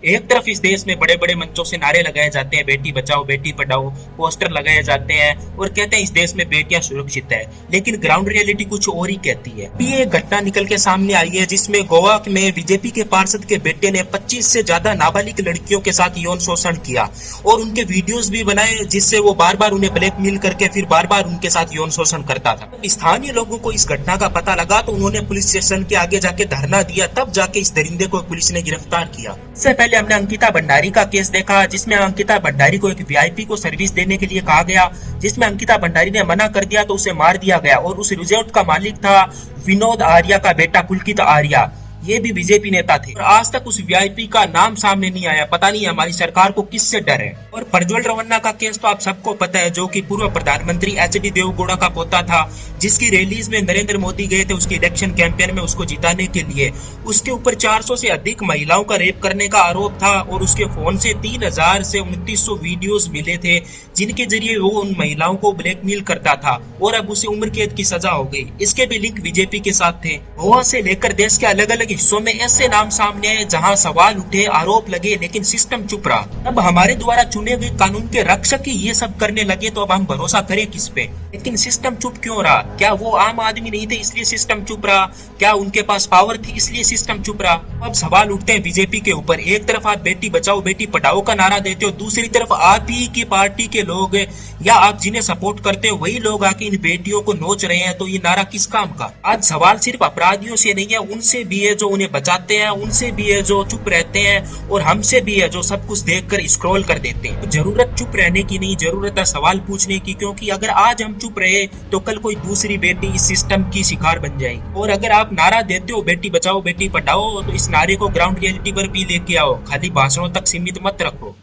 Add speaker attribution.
Speaker 1: एक तरफ इस देश में बड़े बड़े मंचों से नारे लगाए जाते हैं, बेटी बचाओ बेटी पढ़ाओ, पोस्टर लगाए जाते हैं और कहते हैं इस देश में बेटियां सुरक्षित है, लेकिन ग्राउंड रियलिटी कुछ और ही कहती है। अभी एक घटना निकल के सामने आई है जिसमें गोवा में बीजेपी के पार्षद के बेटे ने 25 से ज्यादा नाबालिग लड़कियों के साथ यौन शोषण किया और उनके वीडियोस भी बनाए, जिससे वो बार बार उन्हें ब्लैकमेल करके फिर बार बार उनके साथ यौन शोषण करता था। स्थानीय लोगों को इस घटना का पता लगा तो उन्होंने पुलिस स्टेशन के आगे जाके धरना दिया, तब जाके इस दरिंदे को पुलिस ने गिरफ्तार किया। इससे पहले हमने अंकिता भंडारी का केस देखा, जिसमें अंकिता भंडारी को एक वीआईपी को सर्विस देने के लिए कहा गया, जिसमें अंकिता भंडारी ने मना कर दिया तो उसे मार दिया गया और उस रिजॉर्ट का मालिक था विनोद आर्या का बेटा पुलकित आर्या, ये भी बीजेपी नेता थे और आज तक उस वीआईपी का नाम सामने नहीं आया। पता नहीं हमारी सरकार को किससे डर है। और प्रज्वल रवन्ना का केस तो आप सबको पता है, जो कि पूर्व प्रधानमंत्री एचडी देवगौड़ा का पोता था, जिसकी रैलीज में नरेंद्र मोदी गए थे उसके इलेक्शन कैंपेन में उसको जिताने के लिए। उसके ऊपर 400 से अधिक महिलाओं का रेप करने का आरोप था और उसके फोन से 3000 से 2900 वीडियोस मिले थे, जिनके जरिए वो उन महिलाओं को ब्लैकमेल करता था और अब उसे उम्र कैद की सजा हो गई। इसके भी लिंक बीजेपी के साथ थे। गोवा से लेकर देश के अलग अलग हिस्सों में ऐसे नाम सामने आए जहां सवाल उठे, आरोप लगे, लेकिन सिस्टम चुप रहा। अब हमारे द्वारा चुने गए कानून के रक्षक ही ये सब करने लगे तो अब हम भरोसा करें किस पे। लेकिन सिस्टम चुप क्यों रहा? क्या वो आम आदमी नहीं थे इसलिए सिस्टम चुप रहा? क्या उनके पास पावर थी इसलिए सिस्टम चुप रहा? अब सवाल उठते हैं बीजेपी के ऊपर। एक तरफ आप बेटी बचाओ बेटी पढ़ाओ का नारा देते हो, दूसरी तरफ आप ही की पार्टी के लोग या आप जिन्हें सपोर्ट करते हो वही लोग आके इन बेटियों को नोच रहे हैं, तो ये नारा किस काम का? आज सवाल सिर्फ अपराधियों से नहीं है, उनसे भी है जो उन्हें बचाते हैं, उनसे भी है जो चुप रहते हैं और हमसे भी है जो सब कुछ देखकर स्क्रॉल कर देते हैं। तो जरूरत चुप रहने की नहीं, जरूरत है सवाल पूछने की, क्योंकि अगर आज हम चुप रहे तो कल कोई दूसरी बेटी इस सिस्टम की शिकार बन जाएगी। और अगर आप नारा देते हो बेटी बचाओ बेटी पढ़ाओ, तो इस नारे को ग्राउंड रियलिटी पर भी लेके आओ, खाली भाषणों तक सीमित मत रखो।